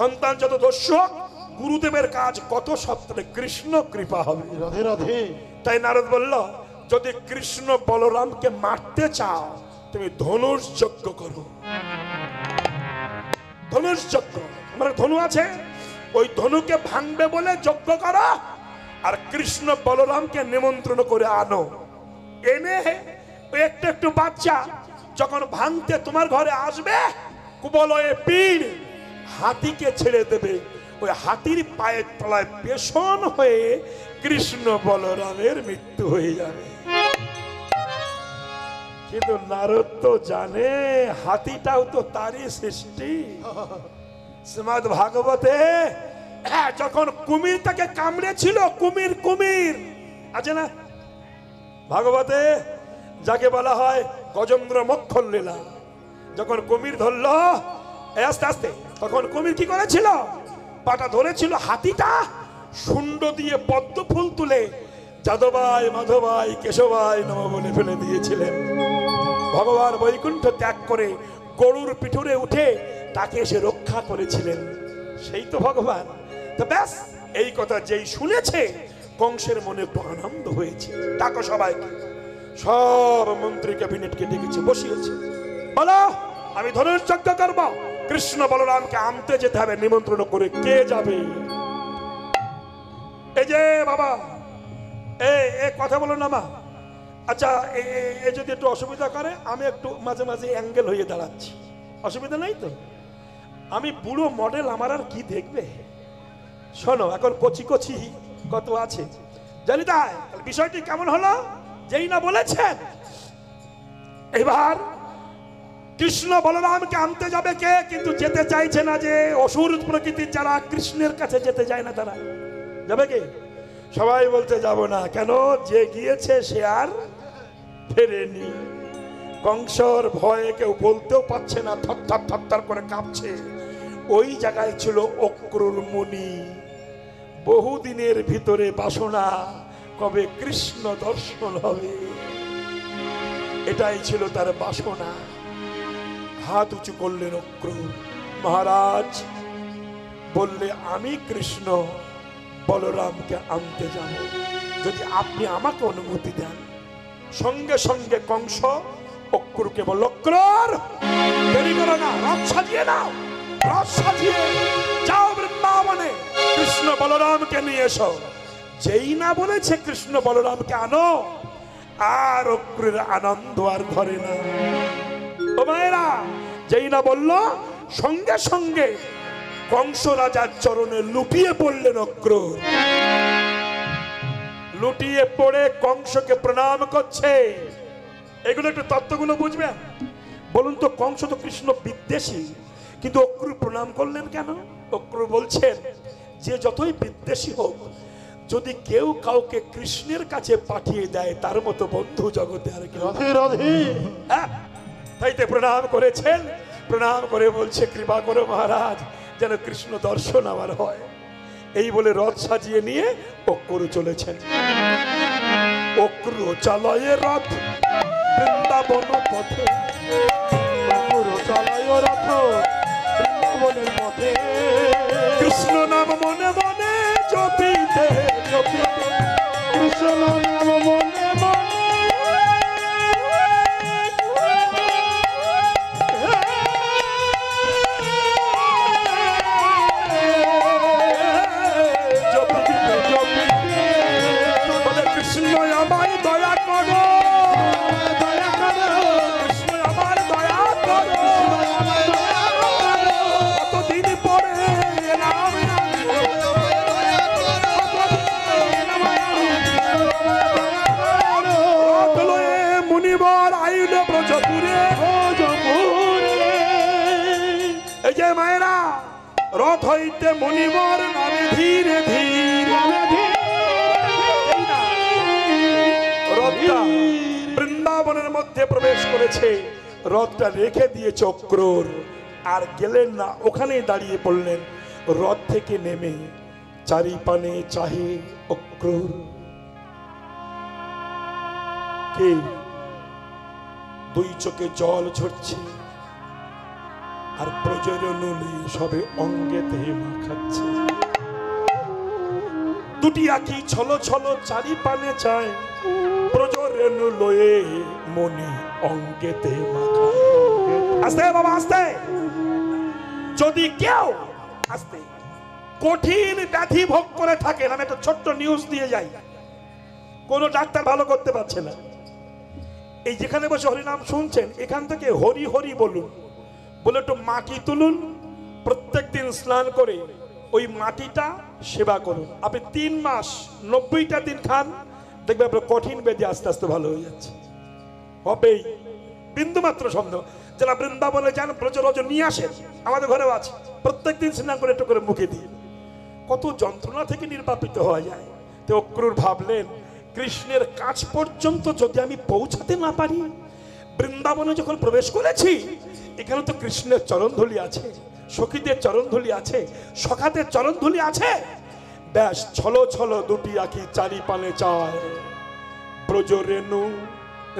সন্তান যত দস্যু হোক, গুরুদেবের কাজ কত সত্ত্বে কৃষ্ণ কৃপা হবে। রাধে রাধে। তাই নারদ বলল, যদি কৃষ্ণ বলরামকে মারতে চাও তুমি ধনুষ যজ্ঞ করো। ধনুষ যজ্ঞ, আমার ধনু আছে, ওই ধনুকে ভাঙবে বলে যজ্ঞ করো, আর কৃষ্ণ বলরামকে নিমন্ত্রণ করে আনো। এনে একটু একটু বাচ্চা যখন ভাঙতে তোমার ঘরে আসবে, কুবলয়ে পীড় হাতিকে ছেড়ে দেবে, ওই হাতির পায়ের তলায় পেষণ হয়ে কৃষ্ণ বলরামের মৃত্যু হয়ে যাবে। কিন্তু নারদ তো জানে হাতিটাও তো তারই সৃষ্টি। শ্রীমদ্ ভাগবতে যখন কুমির তাকে কামড়েছিল, কুমির কুমির আছে না ভাগবতে, যাকে বলা হয় গজেন্দ্র মোক্ষণ লীলা, যখন কুমির ধরলো আস্তে আস্তে, তখন কুমির কি করেছিল, পাটা ধরেছিল, হাতিটা শুন্ড দিয়ে পদ্ম ফুল তুলে যাদবাই মাধবাই কেশবাই নম বলে ফেলে দিয়েছিলেন। ভগবান বৈকুণ্ঠ ত্যাগ করে গরুর পিঠুরে উঠে তাকে এসে রক্ষা করেছিলেন, সেই তো ভগবান। তো ব্যাস, এই কথা যেই শুনেছে কংসের মনে একটু আনন্দ হয়েছে। ডাকো সবাইকে, সব মন্ত্রী ক্যাবিনেটকে ডেকেছে, বসিয়েছে, বলো আমি ধনুষ যজ্ঞ করব, কৃষ্ণ বলরামকে আনতে যেতে হবে। নিমন্ত্রণ করে কে যাবে? এই যে বাবা, এ কথা বলো না মা। আচ্ছা, এ যদি একটু অসুবিধা করে, আমি একটু মাঝে মাঝে অ্যাঙ্গেল হয়ে দাঁড়াচ্ছি, অসুবিধা নাই তো? আমি বুড়ো মডেল, আমার আর কি দেখবে? শোনো, এখন কচি কচি কত আছে জানি। তাই বিষয়টি কেমন হলো, যেই না বলেছেন এবার কৃষ্ণ বলরামকে আনতে যাবে কে, কিন্তু যেতে চাইছে না যে অসুর প্রকৃতির যারা কৃষ্ণের কাছে যেতে যায় না, তারা যাবে কে? সবাই বলতে যাব না, কেন? যে গিয়েছে সে আর ফেরেনি। কংসর ভয়ে কেউ বলতেও পারছে না, থরথর থরথর করে কাঁপছে। ওই জায়গায় ছিল অক্রুর মুনি, বহুদিনের ভিতরে বাসনা, কবে কৃষ্ণ দর্শন হবে, এটাই ছিল তার বাসনা। হাত উঁচু করলেন অক্রুর, মহারাজ বললে আমি কৃষ্ণ বলরামকে আনতে যাব, যদি আপনি আমাকে অনুমতি দেন। সঙ্গে সঙ্গে কংস অক্রুরকে বলল, অক্রুর দেরি করো না, রথ সাজিয়ে নাও, রথ সাজিয়ে যাও বৃন্দাবনে, কৃষ্ণ বলরামকে নিয়ে এসো। যেই না বলেছে কৃষ্ণ বলরামকে আনো, আর অক্রুরের আনন্দ আর ধরে না। ও মায়েরা, যেই না বললো, সঙ্গে সঙ্গে কংস রাজার চরণে লুটিয়ে পড়লেন অক্রুর। লুটিয়ে পড়ে কংসকে প্রণাম করছে। এগুলো একটু তত্ত্বগুলো বুঝবেন। বলুন তো, কংস তো কৃষ্ণ বিদ্বেষী, কিন্তু অক্রুর প্রণাম করলেন কেন? অক্রুর বলছেন, যে যতই বিদ্বেষী হোক, যদি কেউ কাউকে কৃষ্ণের কাছে পাঠিয়ে দেয়, তার মতো বন্ধু জগতে আর কেউ। তাইতে প্রণাম করেছেন। প্রণাম করে বলছে, কৃপা করো মহারাজ, যেন কৃষ্ণ দর্শন আমার হয়। এই বলে রথ সাজিয়ে নিয়ে অক্রুর চলেছেন। অক্রুর চালায় রথ বৃন্দাবন পথে, অক্রুর চালায় রথ বৃন্দাবনের পথে, কৃষ্ণ নাম মনে মনে জপিতে জপিতে, কৃষ্ণ নাম মনে মনে রথ হইতে মণিবর নামে ধীরে ধীরে রথটা বৃন্দাবনের মধ্যে প্রবেশ করেছে। রথটা রেখে দিয়েছে অক্রুর, আর গেলেন না, ওখানেই দাঁড়িয়ে পড়লেন। রথ থেকে নেমে চারিপানে চাহে অক্রুর, কে? দুই চোখে জল ঝরছে, আর প্রজনন সবে অঙ্গেতে মাখাচ্ছে। দুটি আঁকি ছলো ছলো চারি পানে চায়, প্রজনন লয়ে মনে অঙ্গেতে মাখায়। আস্তে বাবা আস্তে। যদি কেউ আস্তে কঠিন ব্যাধি ভোগ করে থাকেন, আমি একটা ছোট্ট নিউজ দিয়ে যাই, কোন ডাক্তার ভালো করতে পারছে না, এই যেখানে বসে হরিনাম শুনছেন এখান থেকে হরি হরি বলুন, বলে একটু মাটি তুলুন, প্রত্যেকদিন স্নান করে ওই মাটিটা সেবা করুন। আপনি 3 মাস 90টা দিন খান, দেখবেন আপনার কঠিন ব্যাধি আস্তে আস্তে ভালো হয়ে যাচ্ছে। হবেই, বিন্দু মাত্র সন্দেহ। যারা বৃন্দাবনে যান ব্রজরজ নিয়ে আসেন, আমাদের ঘরেও আছে, প্রত্যেকদিন স্নান করে একটু করে মুখে দিয়ে কত যন্ত্রণা থেকে নির্বাপিত হওয়া যায়। তো অক্রূর ভাবলেন, কৃষ্ণের কাছ পর্যন্ত যদি আমি পৌঁছাতে না পারি, বৃন্দাবনে যখন প্রবেশ করেছি এখানে তো কৃষ্ণের চরণধূলি আছে, সখীদের চরণধূলি আছে, সখাদের চরণধূলি আছে, ব্যাস ছলো ছলো দুটি আঁকি চারি পানে চায়, ব্রজ রেণু,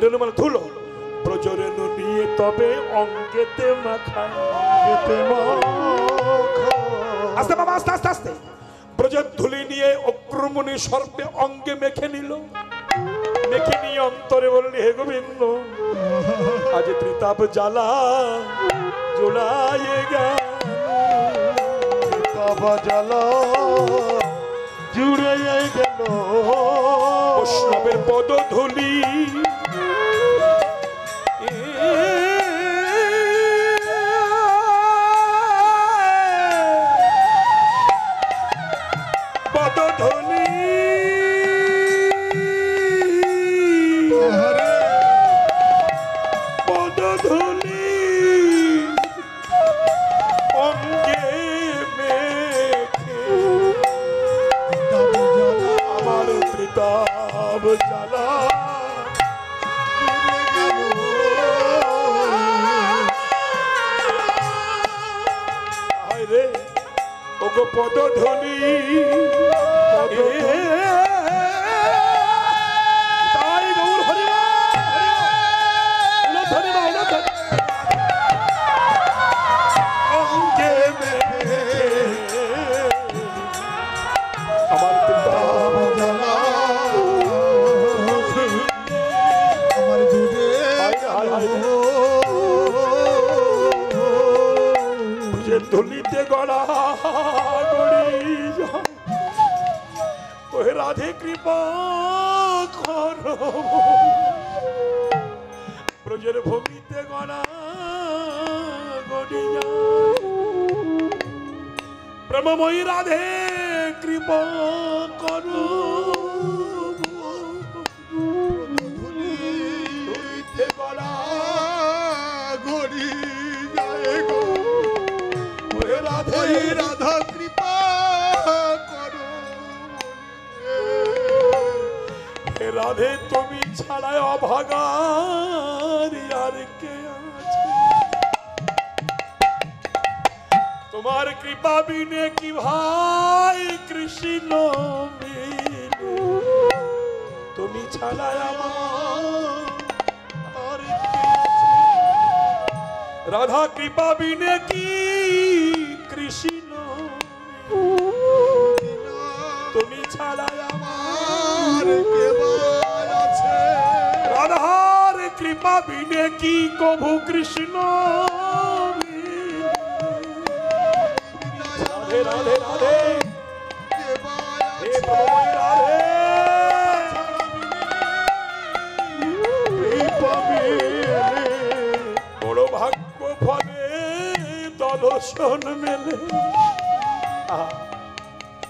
রেণু মানে ধুলো, ব্রজ রেণু নিয়ে তবে অঙ্গেতে মাখায়। আস্তে বাবা আস্তে আস্তে আস্তে। ব্রজের ধুলি নিয়ে অক্রমণী সর্বে অঙ্গে মেখে নিল, মেখে নিয়ে অন্তরে বললি, হে গোবিন্দ আজ ত্রিতাপ জ্বালা জোড়ায়ে গেল, ত্রিতাপ জ্বালা জুড়ে গেল, বৈষ্ণবের পদধূলি পদধূলি পদধূলি অঙ্গে মেখে আমার ত্রিতাপ জ্বালা রে ওগো পদধূলি তাই গৌর হরিবা ধরিবা অঙ্গে আমার ত্রিতাপ জ্বালা আমার দুধে ধুলিতে গড়া গড়ি ওহে রাধে কৃপা করো, ব্রজের ভূমিতে গড়া গড়ি প্রেমময়ী রাধে কৃপা করো, ধুলিতে গড়া গড়ি যায় গো, রাধা কৃপা করো, হে রাধে তুমি ছাড়া অভাগার আর কে আছে, তোমার কৃপা বিনে কি ভাই কৃষ্ণ মিলে, তুমি ছাড়া আমার আর কে আছে, রাধা কৃপা বিনে কি কৃষ্ণ তুমি ছাড়া আমার কে আছে, রাধার কৃপা বিনে কি কভু কৃষ্ণ, রাধে রাধে রাধে বড় ভাগ্য ফলে দর্শন মেলে।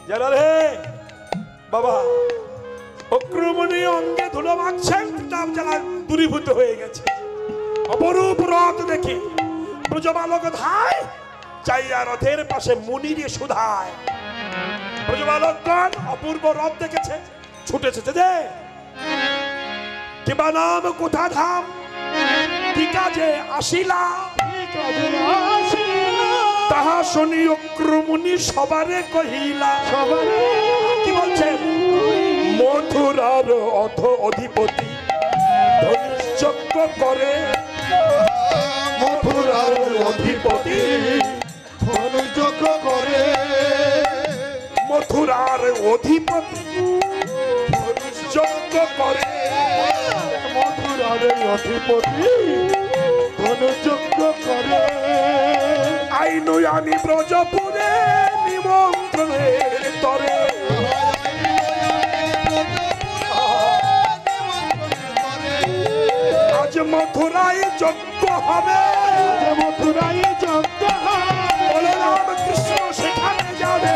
যারা রে বাবা অক্রমণী অঙ্গে ধুলো মাখছেন, তার জ্বালা দূরীভূত হয়ে গেছে। অপরূপ রথ দেখি ব্রজবালক ধায় চাইয়া রথের পাশে মুনিরে সুধায়। ব্রজবালকগণ অপূর্ব রথ দেখেছে, ছুটেছে যে কিবা নাম কোথা ধাম, কি কাজে আসিলা, তাহা শুনি অক্রমণী সবারে কহিলা। কি বলছেন? মথুরার অধিপতি ধনুর্যজ্ঞ করে, মথুরা মথুরার অধিপতি ধনযজ্ঞ করে, মথুরার অধিপতি যজ্ঞ করে, মথুরার অধিপতি ধনযজ্ঞ করে। আইনু আমি ব্রজপুরে নিমন্ত্রণের তরে, আজ মথুরায় যজ্ঞ হবে, মথুরায় যজ্ঞ হবে, বলে রামকৃষ্ণ সেখানে যাবে,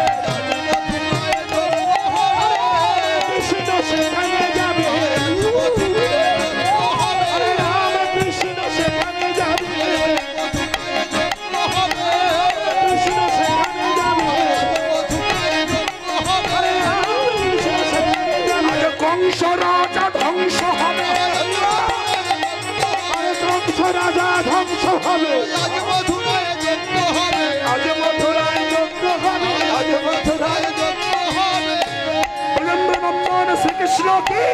কৃষ্ণ সেখানে যাবে, রামকৃষ্ণ সেখানে যাবে, কৃষ্ণ সেখানে যাবে, রামকৃষ্ণ সেখানে যাবে। আজ কংস রাজা ধ্বংস হবে, কংস রাজা ধ্বংস হবে, আজ মথুরায় যজ্ঞ হবে, আজ মথুরায় যজ্ঞ হবে, আজ মথুরায় যজ্ঞ হবে। ভগবান শ্রীকৃষ্ণ কি,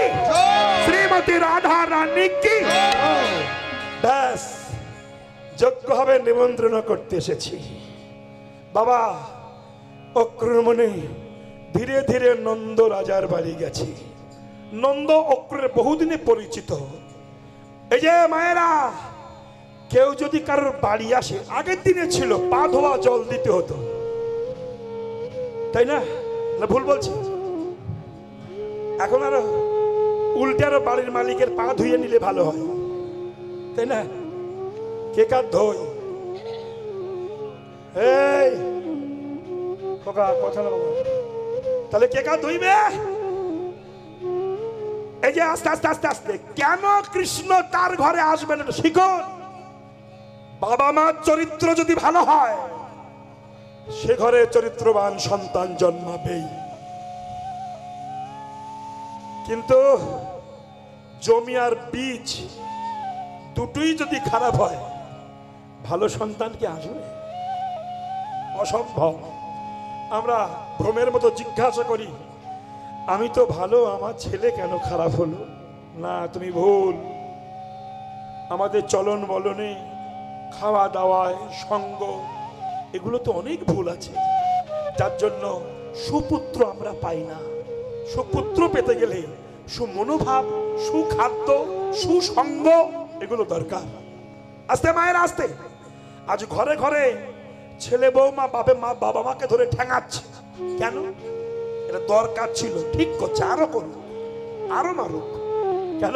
শ্রীমতী রাধা রানী কি। ব্যাস যজ্ঞ হবে, নিমন্ত্রণ করতে এসেছি। বাবা অক্রমণে ধীরে ধীরে নন্দ রাজার বাড়ি গেছি। নন্দ অক্রের বহুদিনে পরিচিত। এই যে মায়েরা, কেউ যদি কারোর বাড়ি আসে, আগের দিনে ছিল পা ধোয়া জল দিতে হতো, তাই না? না ভুল বলছি? এখন আরো উল্টে আরো বাড়ির মালিকের পা ধুয়ে নিলে ভালো হয়, তাই না? কে কার ধোয়? এই খোকা কথা না বাবা, তাহলে কে কার ধুইবে? এই যে আস্তে আস্তে আস্তে আস্তে কেন কৃষ্ণ তার ঘরে আসবেন শিখুন। বাবা মার চরিত্র যদি ভালো হয়, সে ঘরে চরিত্রবান সন্তান জন্মাবেই। কিন্তু জমি আর বীজ দুটোই যদি খারাপ হয়, ভালো সন্তান কি আসবে? অসম্ভব। আমরা ভ্রমের মতো জিজ্ঞাসা করি, আমি তো ভালো, আমার ছেলে কেন খারাপ হলো? না, তুমি ভুল। আমাদের চলন বলনে, খাওয়া দাওয়ায়, সঙ্গ, এগুলো তো অনেক ভুল আছে, যার জন্য সুপুত্র আমরা পাই না। সুপুত্র পেতে গেলে সুমনোভাব, সুখাদ্য, সুসঙ্গ এগুলো দরকার। আস্তে মায়ের আস্তে। আজ ঘরে ঘরে ছেলে বৌমা বাবা মাকে ধরে ঠ্যাঙাচ্ছে। কেন? এটা দরকার ছিল, ঠিক করছে, আরো করুক, আরো মারুক। কেন?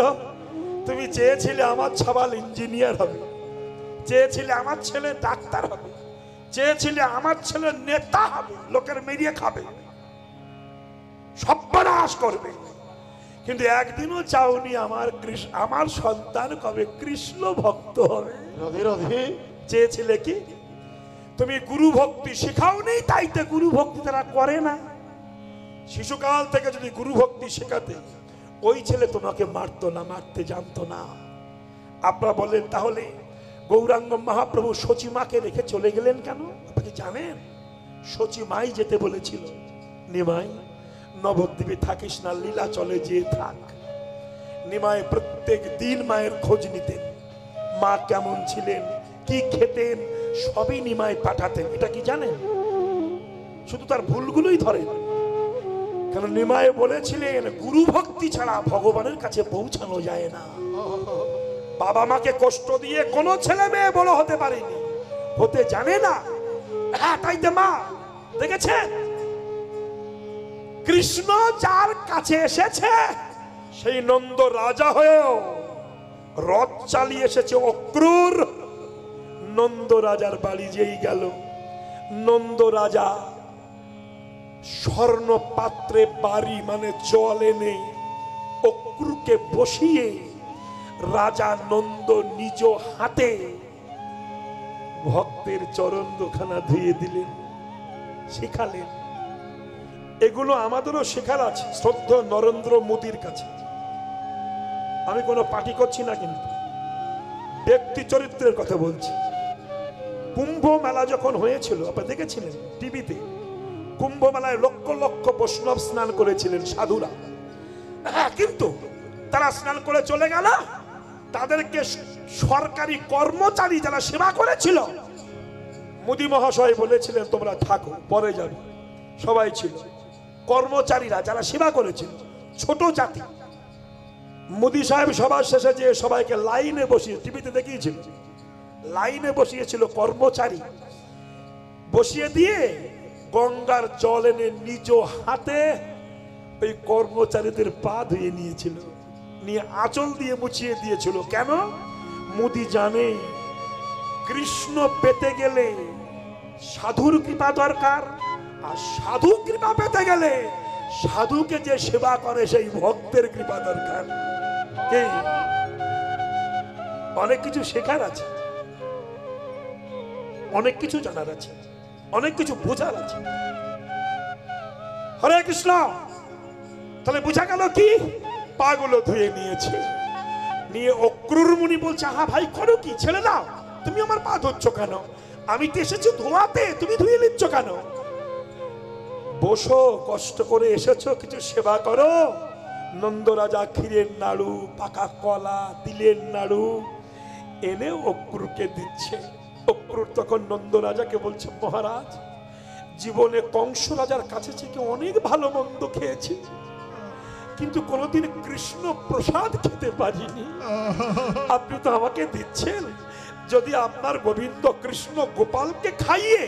তুমি চেয়েছিলে আমার ছাবাল ইঞ্জিনিয়ার হবে, চেয়েছিলে আমার ছেলে ডাক্তার হবে, চেয়েছিলে আমার ছেলে নেতা হবে, লোকের মেরিয়ে খাবে, সর্বনাশ করবে। কিন্তু একদিনও চাওনি আমার সন্তান কবে কৃষ্ণ ভক্ত হবে। রাধে রাধে। চেয়েছিলে কি? তুমি গুরু ভক্তি শেখাওনি, তাইতে গুরু ভক্তি তারা করে না। শিশুকাল থেকে যদি গুরু ভক্তি শেখাতে, ওই ছেলে তোমাকে মারতো না, মারতে জানতো না। আপনারা বলেন তাহলে গৌরাঙ্গ মহাপ্রভু সচিমাকে রেখে চলে গেলেন কেন? আপনি জানেন? সচিমাই যেতে বলেছিল, নিমাই নবদ্বীপে থাকিস না, লীলা চলে যে থাক। নিমাই প্রত্যেক দিন মায়ের খোঁজ নিতেন, মা কেমন ছিলেন, কি খেতেন, সবই নিমাই পাঠাতেন। এটা কি জানেন? শুধু তার ভুলগুলোই ধরেন। কারণ নিমাই বলেছিলেন, গুরু ভক্তি ছাড়া ভগবানের কাছে পৌঁছানো যায় না। বাবা মাকে কষ্ট দিয়ে কোনো ছেলে মেয়ে বড় হতে পারেনি, হতে জানে না। হ্যাঁ, তাইতে মা দেখেছেন, কৃষ্ণ যার কাছে এসেছে, সেই নন্দ রাজা হয়েও রথ চালিয়ে এসেছে অক্রূর। নন্দ রাজার বাড়ি যেই গেল, নন্দ রাজা স্বর্ণ পাত্রে বাড়ি মানে জল এনে অক্রূরকে বসিয়ে রাজা নন্দ নিজ হাতে ভক্তের চরণ দুখানা ধুয়ে দিলেন, শিখালেন। এগুলো আমাদেরও শেখার আছে শ্রদ্ধা নরেন্দ্র মোদীর কাছে। আমি কোনো পার্টি করছি না, কিন্তু ব্যক্তি চরিত্রের কথা বলছি। কুম্ভ মেলা যখন হয়েছিল, আপনারা দেখেছিলেন টিভিতে, কুম্ভ মেলায় লক্ষ লক্ষ বৈষ্ণব স্নান করেছিলেন, সাধুরা। হ্যাঁ, কিন্তু তারা স্নান করে চলে গেল, তাদেরকে সরকারি কর্মচারী যারা সেবা করেছিল, মোদী মহাশয় বলেছিলেন তোমরা থাকো, পরে যাবে। সবাই ছিল কর্মচারীরা যারা সেবা করেছিল, ছোট জাতি। মোদী সাহেব সবার শেষে যে সবাইকে লাইনে বসিয়ে, টিভিতে দেখিয়েছিল, লাইনে বসিয়েছিল কর্মচারী, বসিয়ে দিয়ে গঙ্গার জল এনে নিজ হাতে ওই কর্মচারীদের পা ধুয়ে নিয়েছিল, নিয়ে আঁচল দিয়ে মুছিয়ে দিয়েছিল। কেন? মোদী জানে কৃষ্ণ পেতে গেলে সাধুর কৃপা দরকার, আর সাধু কৃপা পেতে গেলে সাধুকে যে সেবা করে সেই ভক্তের কৃপা দরকার। অনেক কিছু শেখার আছে, অনেক কিছু জানার আছে, অনেক কিছু বোঝার আছে। হরে কৃষ্ণ। তাহলে বোঝা গেল কি? পাগুলো ধুয়ে নিয়েছে, নিয়ে অক্রুর মুনি বলছে আহা ভাই করো কি, ছেড়ে দাও, তুমি আমার পা ধুচ্ছ কেন? আমি তো এসেছি ধোয়াতে, তুমি ধুয়ে নিচ্ছ কেন? বসো, কষ্ট করে এসেছো, কিছু সেবা করো। নন্দ রাজা ক্ষীরের নাড়ু, পাকা কলা, তিলের নাড়ু এনে অক্রুরকে দিচ্ছে। অক্রুর তখন নন্দ রাজাকে বলছে মহারাজ, জীবনে কংস রাজার কাছে থেকে অনেক ভালো মন্দ খেয়েছি, কিন্তু কোনোদিন কৃষ্ণ প্রসাদ খেতে পারিনি। আপনি তো আমাকে দিচ্ছেন, যদি আপনার গোবিন্দ কৃষ্ণ গোপালকে খাইয়ে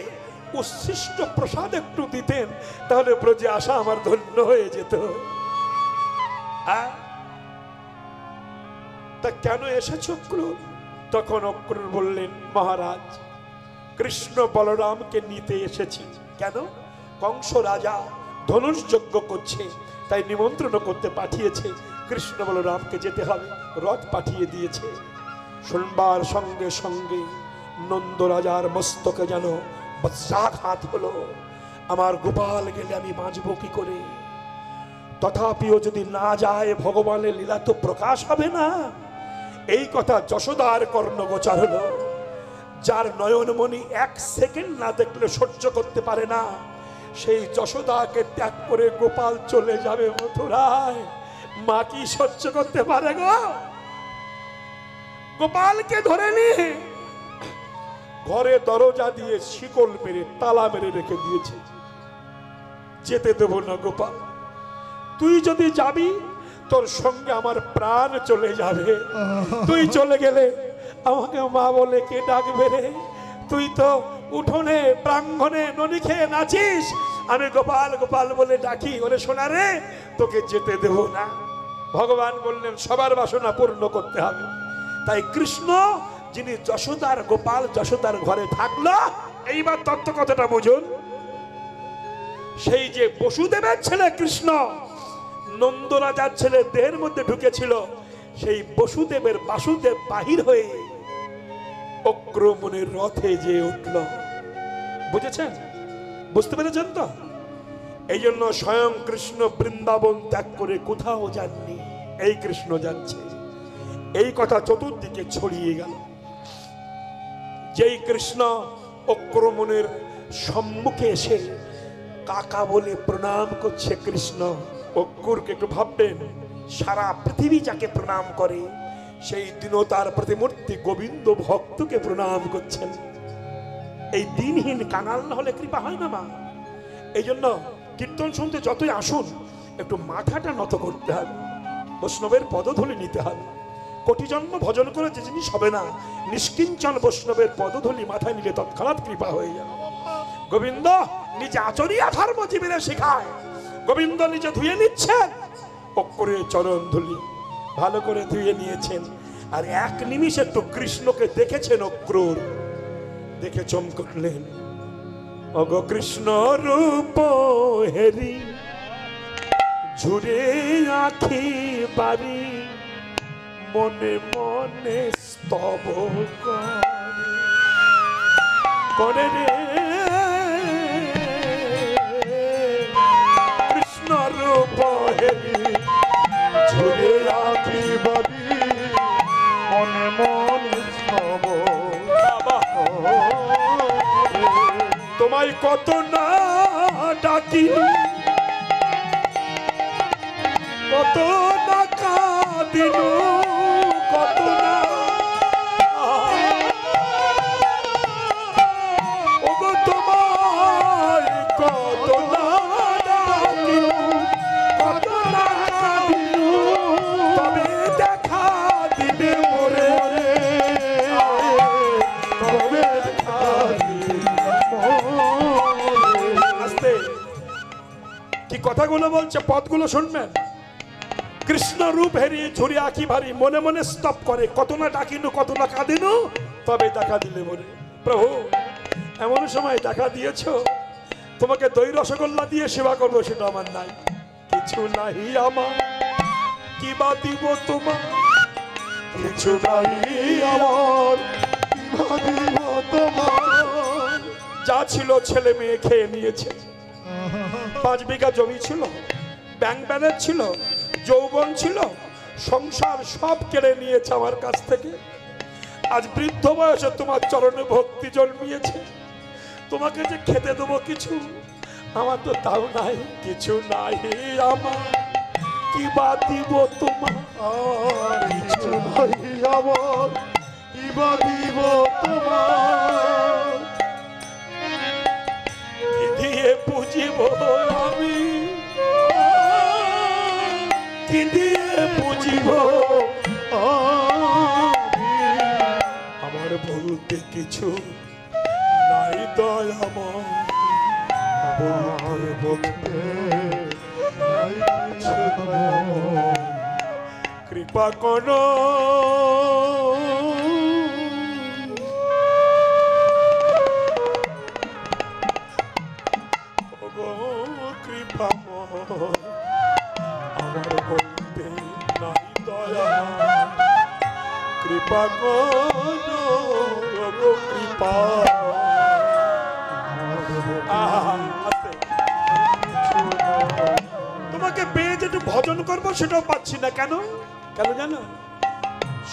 উচ্ছিষ্ট প্রসাদ একটু দিতেন, তাহলে ব্রজে আসা আমার ধন্য হয়ে যেত। তা কেন এসেছ অক্রুর? তখন অক্রুর বললেন মহারাজ, কৃষ্ণ বলরামকে নিতে এসেছি। কেন? কংস রাজা ধনুর্যজ্ঞ করছে, তাই নিমন্ত্রণ করতে পাঠিয়েছে, কৃষ্ণ বলরামকে যেতে হবে, রথ পাঠিয়ে দিয়েছে। শুনবার সঙ্গে সঙ্গে নন্দ রাজার মস্তকে যেন বজ্রাঘাত হলো, আমার গোপাল গেলে আমি বাঁচবো কি করে? তথাপিও যদি না যায় ভগবানের লীলা তো প্রকাশ হবে না। এই কথা যশোদার কর্ণগোচর হলো। যার নয়নমণি এক সেকেন্ড না দেখলে সহ্য করতে পারে না, সেই যশোদাকে ত্যাগ করে গোপাল চলে যাবে মথুরায়, মা কি সহ্য করতে পারে গো? গোপালকে ধরে নিয়ে ঘরে দরজা দিয়ে শিকল মেরে তালা মেরে রেখে দিয়েছে। যেতে দেব না গোপাল, তুই যদি যাবি তোর সঙ্গে আমার প্রাণ চলে যাবে। তুই চলে গেলে আমাকে মা বলে কে ডাকবে রে? তুই তো উঠোনে প্রাঙ্গণে ননি খেয়ে নাচিস, আমি গোপাল গোপাল বলে ডাকি, ওরে সোনা রে তোকে যেতে দেব না। ভগবান বললেন সবার বাসনা পূর্ণ করতে হবে। তাই কৃষ্ণ যিনি যশোদার গোপাল, যশোদার ঘরে থাকলো। এইবার তত্ত্ব কথাটা বুঝুন। সেই যে বসুদেবের ছেলে কৃষ্ণ নন্দ রাজার ছেলে দেহের মধ্যে ঢুকেছিল, সেই বসুদেবের বাসুদেব বাহির হয়ে অক্রমণের রথে যে উঠল। বুঝেছেন? বুঝতে পেরেছেন তো? এই জন্য স্বয়ং কৃষ্ণ বৃন্দাবন ত্যাগ করে কোথাও যাননি, এই কৃষ্ণ যাচ্ছে। এই কথা চতুর্দিকে ছড়িয়ে গেল। যেই কৃষ্ণ অক্রমণের সম্মুখে এসে কাকা বলে প্রণাম করছে কৃষ্ণ, অক্রুরকে একটু ভাববেন, সারা পৃথিবী যাকে প্রণাম করে সেই দীনতার প্রতিমূর্তি গোবিন্দ ভক্তকে প্রণাম করছেন। এই দিনহীন কাঙাল না হলে কৃপা হয় না মা। এই জন্য কীর্তন শুনতে যতই আসুন একটু মাথাটা নত করতে হবে, বৈষ্ণবের পদধূলি নিতে হবে। কোটি জন্ম ভজন করে যে জিনিস হবে না, নিষ্কিঞ্চন বৈষ্ণবের পদধূলি মাথায় নিলে তৎক্ষণাৎ কৃপা হয়ে যাবে। গোবিন্দ নিজে আচরিয়া ধর্ম জীবনে শেখায়, গোবিন্দ নিজে ধুয়ে নিচ্ছেন অক্রুরের চরণ ধুলি, ভালো করে ধুয়ে নিয়েছেন। আর এক নিমিষে একটু কৃষ্ণকে দেখেছেন অক্রুর, দেখে চমকলেন, অগ কৃষ্ণ রূপ হেরি ঝুরে আখি বাড়ি, মনে মনে স্তব করে রে কৃষ্ণ রূপ হেরি ঝুলে আখি বাড়ি, মনে মনে স্তব তোমায় কত না ডাকিনি, কত না কাঁদিনু, কত না কথাগুলো বলছে, পদগুলো শুনবেন। কৃষ্ণ রূপ হেরিয়ে ঝুরি আঁকি ভারী, মনে মনে স্তব করে, কত না ডাকিনু কত না কাঁদিনু, তবে দেখা দিলে মনে। প্রভু, এমন সময় দেখা দিয়েছো, তোমাকে দই রসগোল্লা দিয়ে সেবা করবো, সেটা আমার নাই। কিছু নাহি আমার, কি বা দিব তোমার, কিছু নাই আমার, কি বা দিব তোমার। যা ছিল ছেলে মেয়ে খেয়ে নিয়েছে। 5 বিঘা জমি ছিল, ব্যাংক ব্যালেন্স ছিল, যৌবন ছিল, সংসার সব কেড়ে নিয়েছে আমার কাছ থেকে। আজ বৃদ্ধ বয়সে তোমার চরণে ভক্তি জন্মিয়েছে, তোমাকে যে খেতে দেবো কিছু, আমার তো তাও নাই। কিছু নাই আমার, কি বা দিব তোমার, আর কিছু নাই আমার, কি বা দিব তোমার। কি দিয়ে বুঝিব আমি, কি দিয়ে বুঝিব আমার, বলতে কিছু নাই দয় আমার, আমার বলতে নাই কিছু আমার। কৃপা করো ওগো কৃপা, আমার বলতে নাই দয়া, কৃপা করো ওগো কৃপা। আস্তে। তোমাকে পেয়ে যেটু ভজন করবো সেটাও পাচ্ছি না। কেন কেন জানো?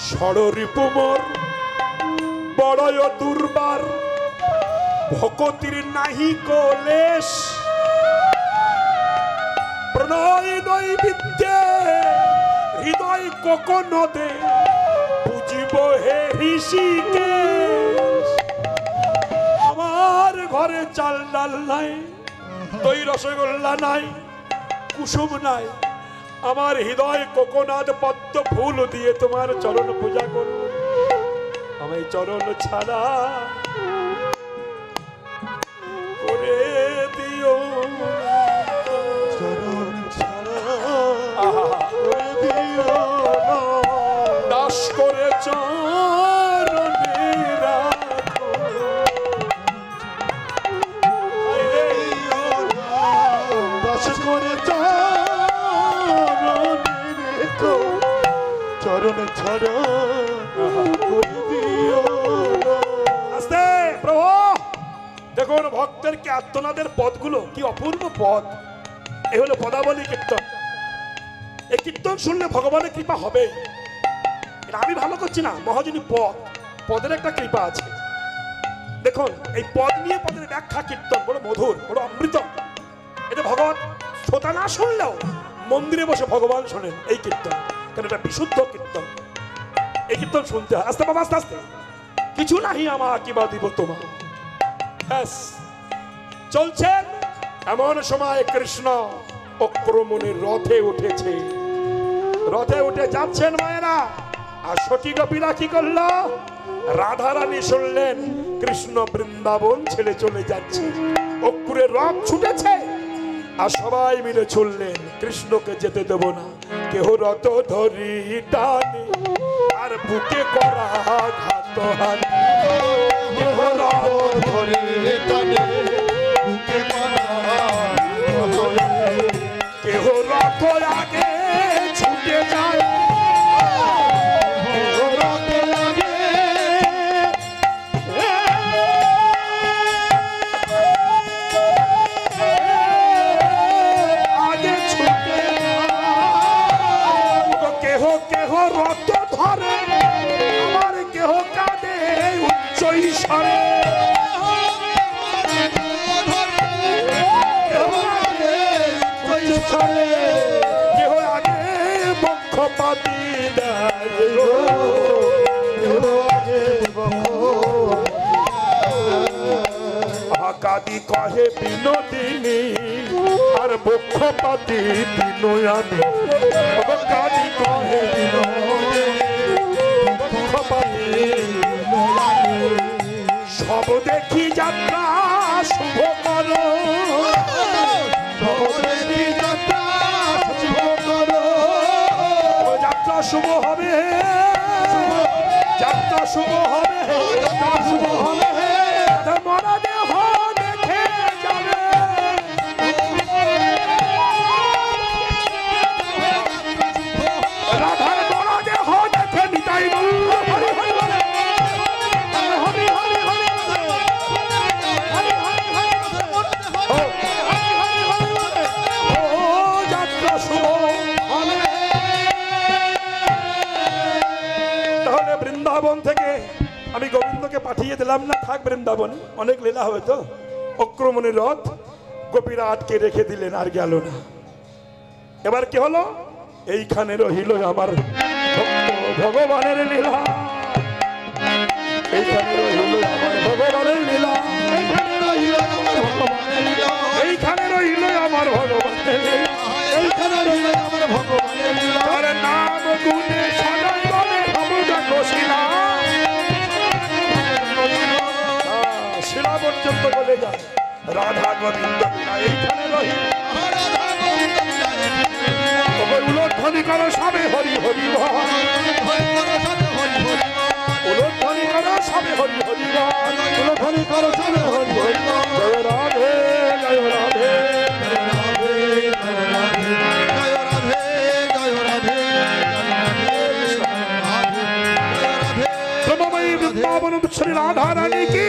ষড়রিপু মোর বড়য় দুর্বার, ভকতির নাহি কলেশ, প্রণয় নৈবিদ্যে হৃদয় কোকনদে, বুঝিব হে ঋষিকেশ। আমার ঘরে চাল ডাল নাই, দই রসগোল্লা নাই, কুসুম নাই, আমার হৃদয় কোকোনাদ পদ্ম ফুল দিয়ে তোমার চরণ পূজা করব। আমি চরণ ছাড়া করে দিও, চরণ ছাড়া করে দিও না। দাস করে চরণে রাখো, দাস করে চরণে রেখো, চরণ ছাড়া করে দিও না। আস্তে। প্রভু দেখুন, ভক্তের কি আত্মনাদের পদগুলো কি অপূর্ব পদ। এ হলো পদাবলী কীর্তন। এই কীর্তন শুনলে ভগবানের কৃপা হবে। এটা আমি ভালো করছি না, মহাজনী পদ, পদের একটা কৃপা আছে। দেখুন, এই পদ নিয়ে পদের ব্যাখ্যা কীর্তন বড় মধুর, বড় অমৃত। এটা ভগবান শ্রোতা না শুনলেও মন্দিরে বসে ভগবান শোনেন এই কীর্তন, কারণ এটা বিশুদ্ধ কীর্তন। এই কীর্তন শুনতে হয়। আস্তে বাবা, আস্তে আস্তে। কিছু নাহি আমার, কি বা দিব তোমার। ব্যাস চলছেন। এমন সময় কৃষ্ণ অক্রমণের রথে উঠেছে। রথে উঠে যাচ্ছেন মায়েরা। আর সতী গোপীরা কি করলো? রাধারানী শুনলেন কৃষ্ণ বৃন্দাবন ছেড়ে চলে যাচ্ছে, অক্রুরের রথ ছুটেছে। আর সবাই মিলে চললেন, কৃষ্ণকে যেতে দেব না। কেহ রথ ধরি টানে, আর বুকে করা ঘাত হানি। কেহ রথ ধরে টানে, বুকে করা ঘাত হানি। কেহ রথ আগে ছুটে যায়, কেহ রথ লাগে আগে ছুটে যায়। কেহ কেহ রথ ধরে, আমার কেহ কাঁদে উচ্চ ঈশ্বরে। কেহ আগে পক্ষপাতি দেয়, কাদি কহে বিনোদিনী, আর পক্ষপাতি বিনয়ানী। কাদি কহে পক্ষপাতি সব দেখি যাত্রা শুভ করো, সব দেখি যাত্রা শুভ হবে, যাত্রা শুভ হবে, শুভ হবে, মরা দেহ দেখে যাবে। রাধার মরা দেহ দেখে নিতাই বলল হরি হরি হরি হরি হরি হরি ও যাত্রা শুভ হবে। তাহলে বৃন্দাবন থেকে আমি গোবিন্দকে পাঠিয়ে দিলাম না, থাক বৃন্দাবন, অনেক লীলা হবে তো। অক্রমণের রথ গোপীরা আটকে রেখে দিলেন, আর গেল না। এবার কি হলো? এইখানে রহিল আমার ভক্ত ভগবানের লীলা, এইখানে রহিল আমার ভগবানের লীলা, এইখানে রহিল আমার ভগবানের লীলা, এইখানে রহিল আমার ভগবানের লীলা, এইখানে রহিল আমার ভগবানের লীলা। তার নাম গুণে সদাই বলে হবুদা কোশিলা, শিলা পর্যন্ত বলে যায় রাধা গোবিন্দ লীলা এইখানে রহিল। উলোধ্বনি করো সবে হরি হরি বল, উলোধ্বনি করো সবে হরি হরি বল, উলোধ্বনি করো সবে হরি হরি বল। জয় রাধে জয় রাধে জয় রাধে জয় রাধে জয় রাধে ব্রহ্মময়ী বৃন্দাবন শ্রী রাধা রানী কি